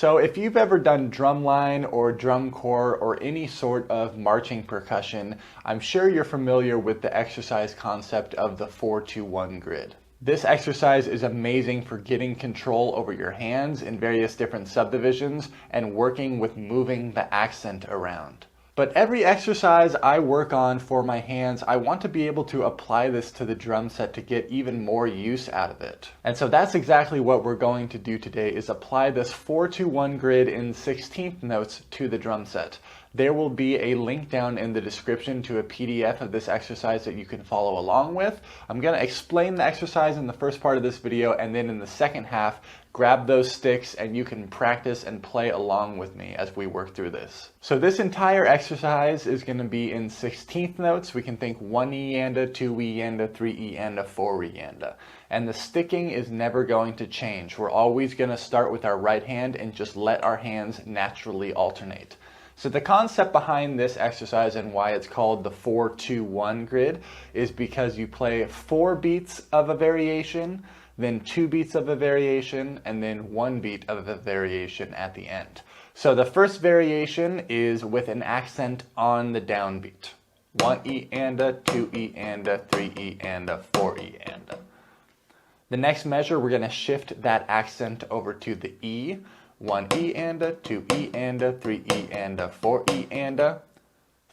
So if you've ever done drumline or drum corps or any sort of marching percussion, I'm sure you're familiar with the exercise concept of the 4-2-1 grid. This exercise is amazing for getting control over your hands in various different subdivisions and working with moving the accent around. But every exercise I work on for my hands, I want to be able to apply this to the drum set to get even more use out of it. And so that's exactly what we're going to do today, is apply this 4-2-1 grid in 16th notes to the drum set. There will be a link down in the description to a PDF of this exercise that you can follow along with. I'm going to explain the exercise in the first part of this video, and then in the second half, grab those sticks and you can practice and play along with me as we work through this. So this entire exercise is going to be in 16th notes. We can think 1E and a, 2E and a, 3E and a, 4E and a. And the sticking is never going to change. We're always going to start with our right hand and just let our hands naturally alternate. So the concept behind this exercise and why it's called the 4-2-1 grid is because you play 4 beats of a variation, then 2 beats of a variation, and then 1 beat of a variation at the end. So the first variation is with an accent on the downbeat. 1E and a, 2E and a, 3E and a, 4E and a. The next measure, we're going to shift that accent over to the E. 1E and a, 2E and a, 3E and a, 4E and a.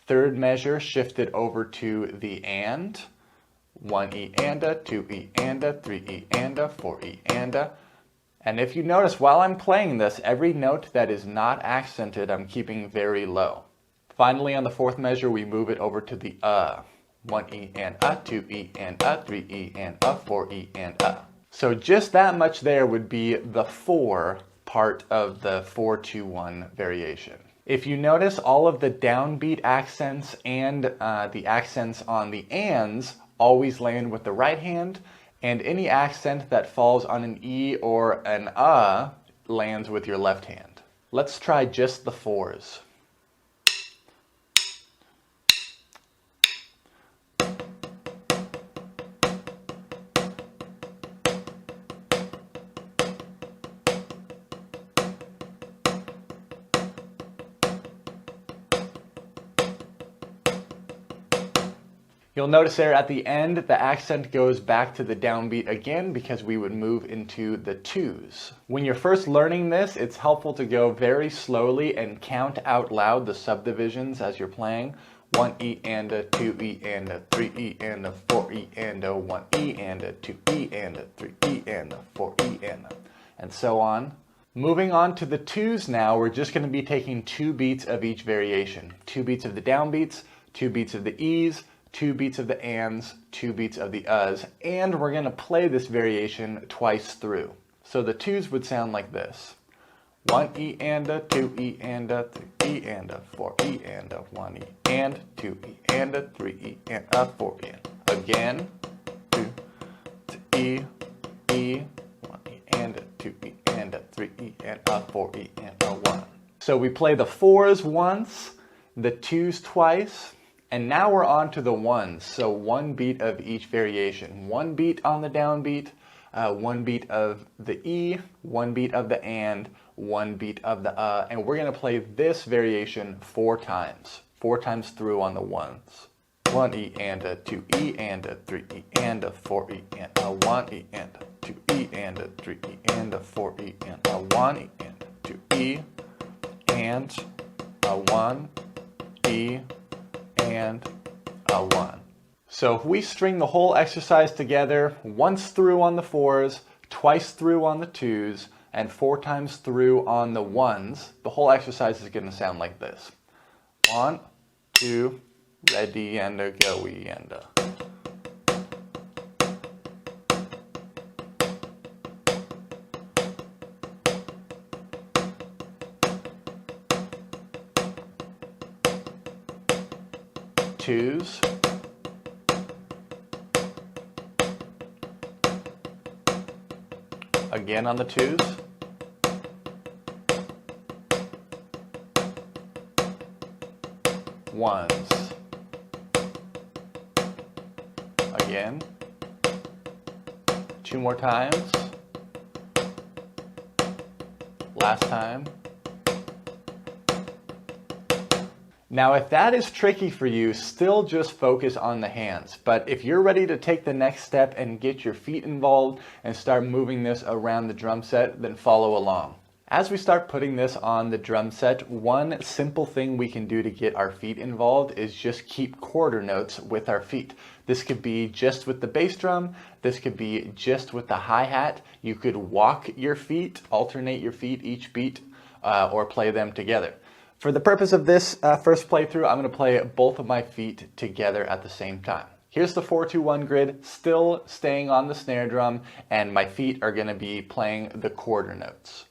Third measure shifted over to the and. 1E and a, 2E and a, 3E and a, 4E and a. And if you notice, while I'm playing this, every note that is not accented, I'm keeping very low. Finally, on the fourth measure, we move it over to the 1E and a, 2E and a, 3E and a, 4E and a. So just that much there would be the 4 part of the 4-2-1 variation. If you notice, all of the downbeat accents and the accents on the ands always land with the right hand, and any accent that falls on an E or an lands with your left hand. Let's try just the 4s. You'll notice there at the end, the accent goes back to the downbeat again because we would move into the 2s. When you're first learning this, it's helpful to go very slowly and count out loud the subdivisions as you're playing. 1E and a, 2E and a, 3E and a, 4E and a, 1E and a, 2E and a, 3E and a, 4E and a, and so on. Moving on to the 2s now, we're just going to be taking 2 beats of each variation. 2 beats of the downbeats, 2 beats of the E's, 2 beats of the ands, 2 beats of the and we're going to play this variation twice through. So the 2s would sound like this. 1E and a, 2E and a, 3E and a, 4E and a, 1E and 2E and a, 3E and a, 4E and again, 2 to E, 1E and a, 2E and a, 3E and a, 4E and a, 1. So we play the 4s once, the 2s twice, and now we're on to the 1s, so 1 beat of each variation. 1 beat on the downbeat, 1 beat of the E, 1 beat of the and, 1 beat of the and we're going to play this variation 4 times. 4 times through on the 1s. 1E and a, 2E and a, 3E and a, 4E and a, 1E and a, 2E and a, 3E and a, 4E and a, 1E and a, 2E and a, 1E and a 1. So if we string the whole exercise together, once through on the 4s, twice through on the 2s, and 4 times through on the 1s, the whole exercise is going to sound like this. 1, 2, ready and a go-y and a. Twos, again on the 2s, ones, again, 2 more times, last time, Now, if that is tricky for you, still just focus on the hands. But if you're ready to take the next step and get your feet involved and start moving this around the drum set, then follow along. As we start putting this on the drum set, one simple thing we can do to get our feet involved is just keep quarter notes with our feet. This could be just with the bass drum, this could be just with the hi-hat. You could walk your feet, alternate your feet each beat, or play them together. For the purpose of this first playthrough, I'm going to play both of my feet together at the same time. Here's the 4-2-1 grid, still staying on the snare drum, and my feet are going to be playing the quarter notes.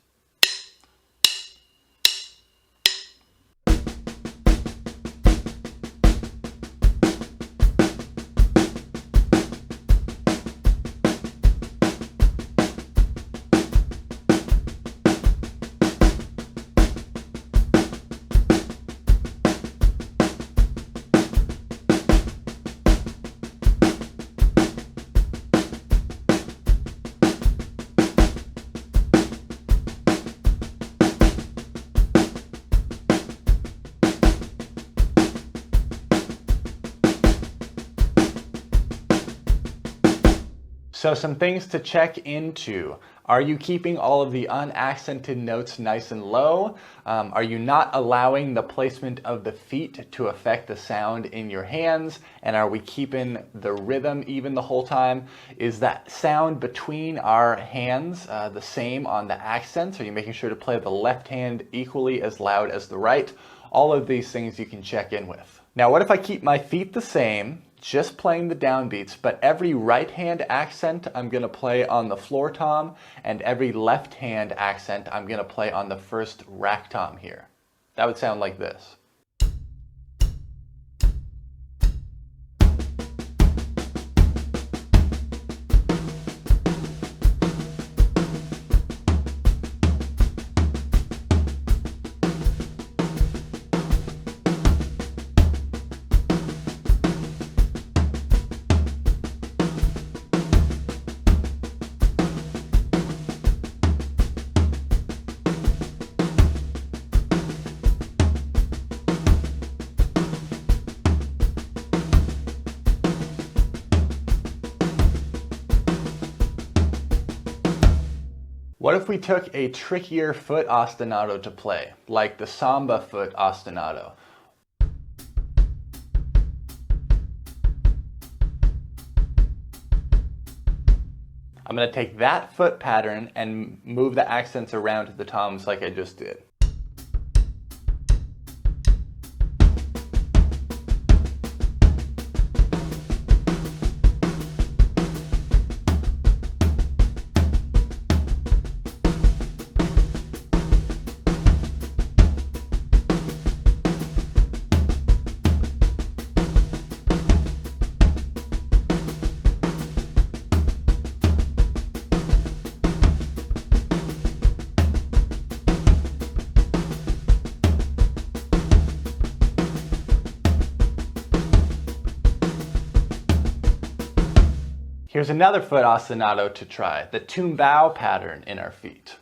So some things to check into. Are you keeping all of the unaccented notes nice and low? Are you not allowing the placement of the feet to affect the sound in your hands? And are we keeping the rhythm even the whole time? Is that sound between our hands the same on the accents? Are you making sure to play the left hand equally as loud as the right? All of these things you can check in with. Now, what if I keep my feet the same, just playing the downbeats, but every right hand accent I'm going to play on the floor tom, and every left hand accent I'm going to play on the first rack tom here? That would sound like this. What if we took a trickier foot ostinato to play, like the samba foot ostinato? I'm going to take that foot pattern and move the accents around to the toms like I just did. Here's another foot ostinato to try, the tumbao pattern in our feet.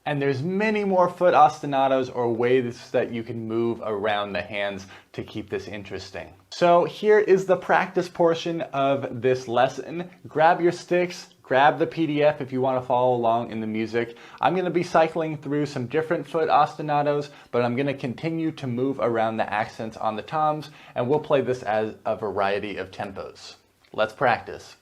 And there's many more foot ostinatos or ways that you can move around the hands to keep this interesting. So here is the practice portion of this lesson. Grab your sticks, grab the PDF if you want to follow along in the music. I'm going to be cycling through some different foot ostinatos, but I'm going to continue to move around the accents on the toms, and we'll play this as a variety of tempos. Let's practice.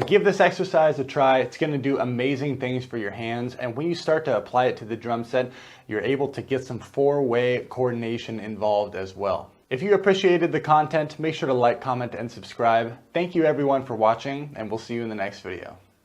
Give this exercise a try. It's going to do amazing things for your hands, and when you start to apply it to the drum set, you're able to get some four-way coordination involved as well. If you appreciated the content, make sure to like, comment, and subscribe. Thank you everyone for watching, and we'll see you in the next video.